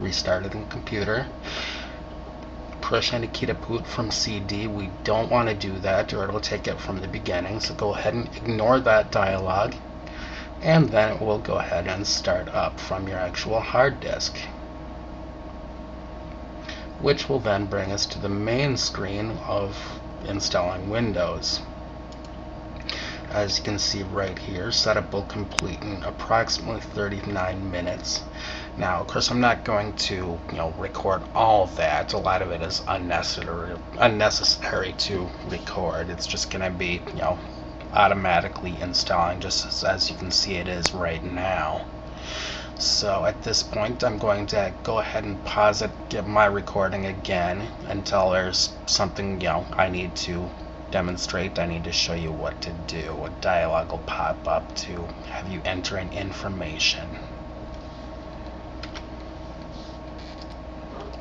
Restarted the computer. Push any key to boot from CD. We don't want to do that or it'll take it from the beginning. So go ahead and ignore that dialog, and then it will go ahead and start up from your actual hard disk, which will then bring us to the main screen of installing Windows. As you can see right here, setup will complete in approximately 39 minutes. Now, of course, I'm not going to, record all of that. A lot of it is unnecessary to record. It's just going to be, automatically installing, just as you can see it is right now. So at this point, I'm going to go ahead and pause it, give my recording again until there's something, I need to demonstrate. I need to show you what to do. A dialog will pop up to have you enter in information.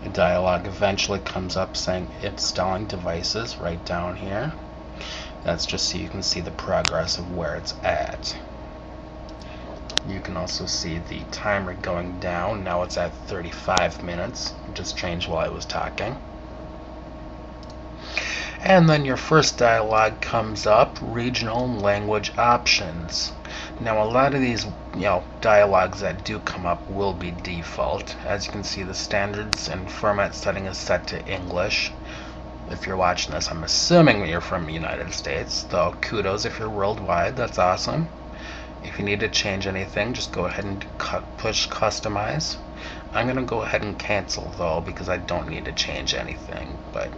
A dialog eventually comes up saying installing devices right down here. That's just so you can see the progress of where it's at. You can also see the timer going down. Now it's at 35 minutes. Just changed while I was talking. And then your first dialog comes up, regional language options. Now a lot of these dialogs that do come up will be default. As you can see, the standards and format setting is set to English. If you're watching this, I'm assuming that you're from the United States, though kudos if you're worldwide, that's awesome. If you need to change anything, just go ahead and push customize. I'm going to go ahead and cancel though, because I don't need to change anything, but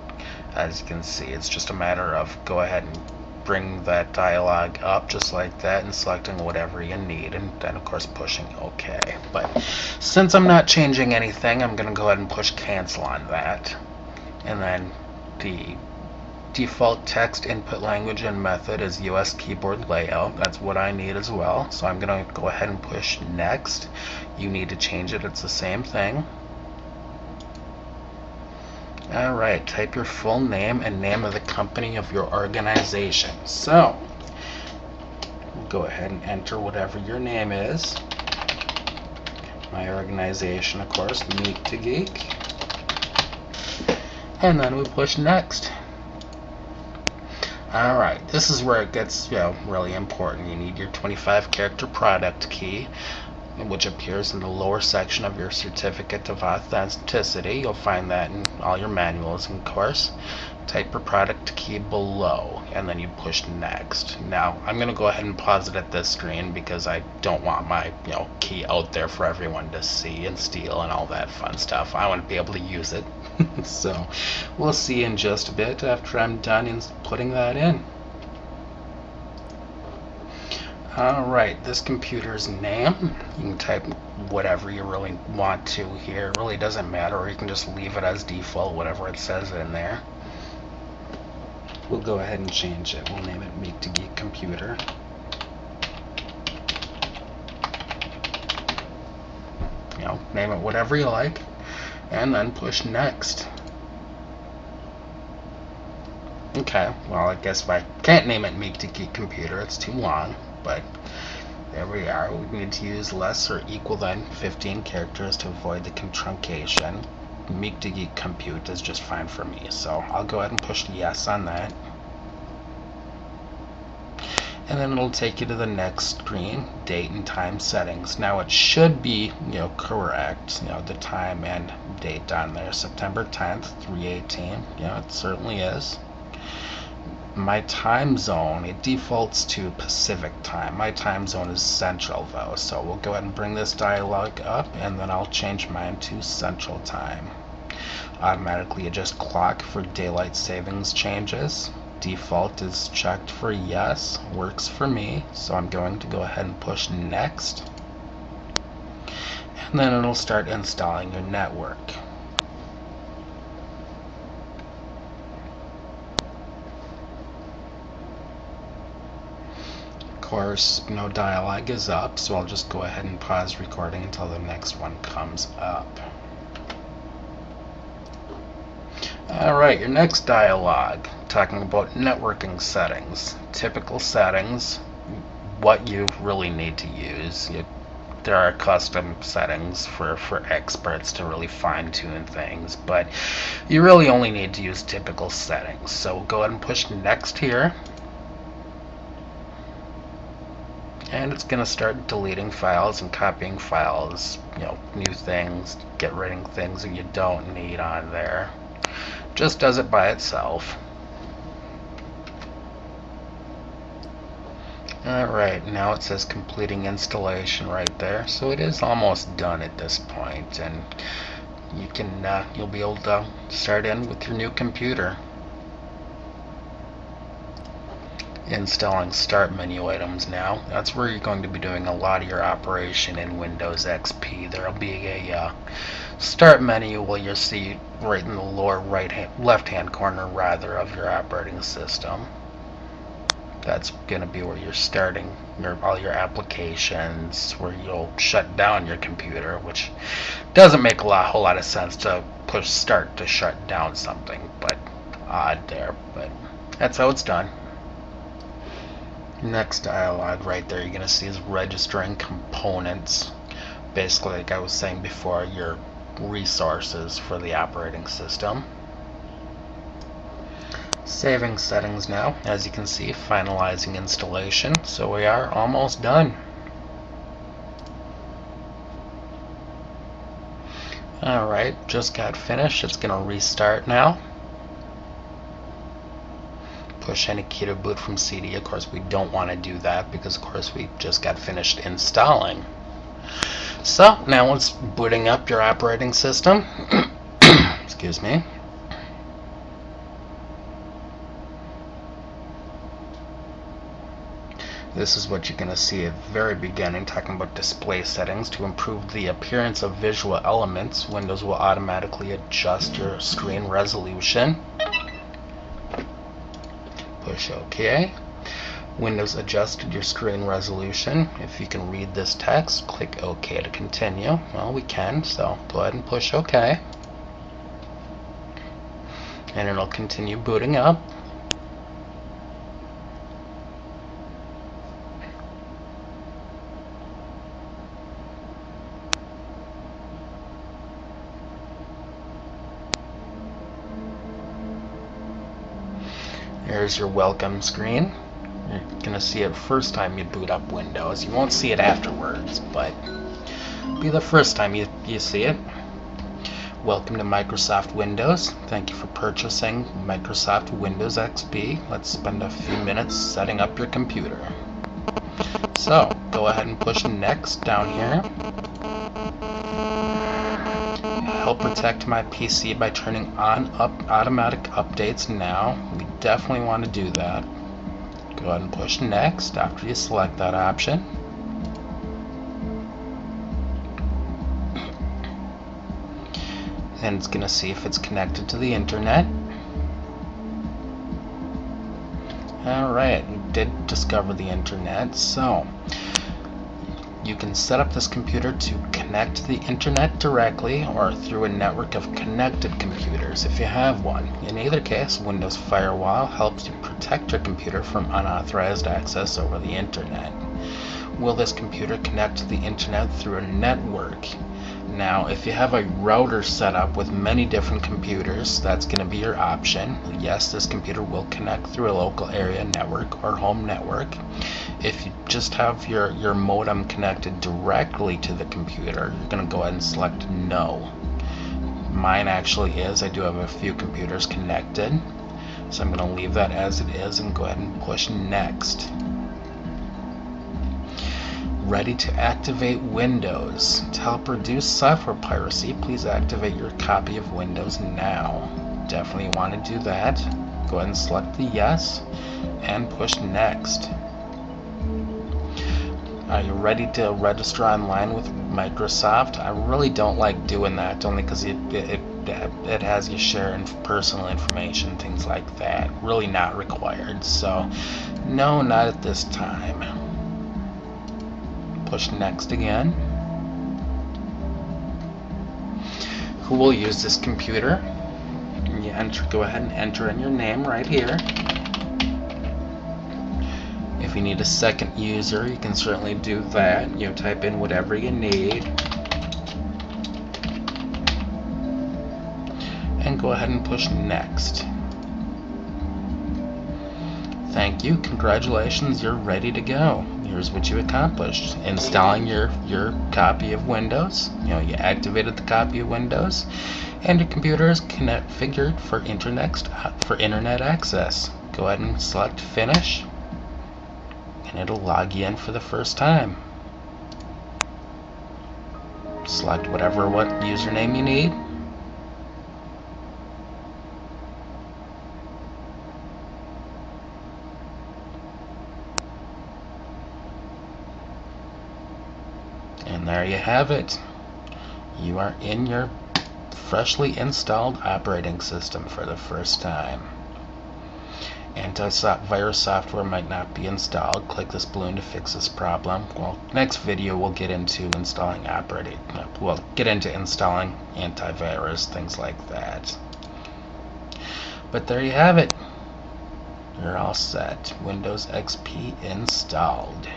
as you can see, it's just a matter of go ahead and bring that dialog up just like that and selecting whatever you need, and then of course pushing OK. But since I'm not changing anything, I'm going to go ahead and push cancel on that. And then the default text input language and method is US keyboard layout. That's what I need as well. So I'm going to go ahead and push next. You need to change it. It's the same thing. Alright, type your full name and name of the company of your organization. So, we'll go ahead and enter whatever your name is. My organization, of course, Meet to Geek. And then we push next. Alright, this is where it gets really important. You need your 25 character product key, which appears in the lower section of your certificate of authenticity. You'll find that in all your manuals, of course. Type your product key below, and then you push next. Now, I'm going to go ahead and pause it at this screen because I don't want my key out there for everyone to see and steal and all that fun stuff. I want to be able to use it. So, we'll see in just a bit after I'm done in putting that in. Alright, this computer's name, you can type whatever you really want to here. It really doesn't matter, or you can just leave it as default, whatever it says in there. We'll go ahead and change it. We'll name it Meet to Geek Computer. Name it whatever you like, and then push next. Okay, well, I guess if I can't name it Meet to Geek Computer, it's too long. But there we are. We need to use less or equal than 15 characters to avoid the truncation. Meet to Geek Compute is just fine for me, so I'll go ahead and push yes on that. And then it'll take you to the next screen, date and time settings. Now it should be, correct, the time and date on there, September 10th, 3/18. It certainly is. My time zone, it defaults to Pacific time. My time zone is Central though, so we'll go ahead and bring this dialog up, and then I'll change mine to Central time. Automatically adjust clock for daylight savings changes. Default is checked for yes, works for me, so I'm going to go ahead and push next. And then it'll start installing your network. Of course, no dialog is up, so I'll just go ahead and pause recording until the next one comes up. Alright, your next dialog, talking about networking settings. Typical settings, what you really need to use. there are custom settings for experts to really fine-tune things, but you really only need to use typical settings. So go ahead and push next here, and it's going to start deleting files and copying files, new things, get rid of things that you don't need on there. Just does it by itself. Alright, now it says completing installation right there, so it is almost done at this point, and you can you'll be able to start in with your new computer. Installing start menu items now. That's where you're going to be doing a lot of your operation in Windows XP. There'll be a start menu where you'll see right in the lower left hand corner rather of your operating system. That's going to be where you're starting all your applications, where you'll shut down your computer, which doesn't make a whole lot of sense to push start to shut down something, but odd there, but that's how it's done. Next dialog right there you're going to see is registering components. Basically, like I was saying before, your resources for the operating system. Saving settings now. As you can see, finalizing installation. So we are almost done. Alright, just got finished. It's going to restart now. Push any key to boot from CD. Of course, we don't want to do that because, of course, we just got finished installing. So now it's booting up your operating system. Excuse me. This is what you're going to see at the very beginning, talking about display settings. To improve the appearance of visual elements, Windows will automatically adjust your screen resolution. Push OK. Windows adjusted your screen resolution. If you can read this text, click OK to continue. Well, we can, so go ahead and push OK. And it'll continue booting up. Here's your welcome screen. You're going to see it first time you boot up Windows. You won't see it afterwards, but it'll be the first time you see it. Welcome to Microsoft Windows. Thank you for purchasing Microsoft Windows XP. Let's spend a few minutes setting up your computer. So, go ahead and push next down here. Help protect my PC by turning on automatic updates now. We definitely want to do that. Go ahead and push next after you select that option. And it's going to see if it's connected to the internet. Alright, you did discover the internet, so you can set up this computer to connect to the internet directly or through a network of connected computers if you have one. In either case, Windows Firewall helps you protect your computer from unauthorized access over the internet. Will this computer connect to the internet through a network? Now, if you have a router set up with many different computers, that's going to be your option. Yes, this computer will connect through a local area network or home network. If you just have your modem connected directly to the computer, you're going to go ahead and select no. Mine actually is. I do have a few computers connected, so I'm going to leave that as it is and go ahead and push next. Ready to activate Windows. To help reduce software piracy, please activate your copy of Windows now. Definitely want to do that. Go ahead and select the yes and push next. Are you ready to register online with Microsoft? I really don't like doing that, only because it has you share personal information, things like that. Really not required. So, no, not at this time. Push next again. Who will use this computer? You go ahead and enter in your name right here. If If you need a second user, you can certainly do that. Type in whatever you need and go ahead and push next. Thank you, congratulations, you're ready to go. Here's what you accomplished: installing your copy of Windows. You activated the copy of Windows, and your computer is configured for internet access. Go ahead and select Finish, and it'll log you in for the first time. Select what username you need. And there you have it. You are in your freshly installed operating system for the first time. Antivirus software might not be installed. Click this balloon to fix this problem. Well, next video we'll get into installing antivirus, things like that. But there you have it. You're all set. Windows XP installed.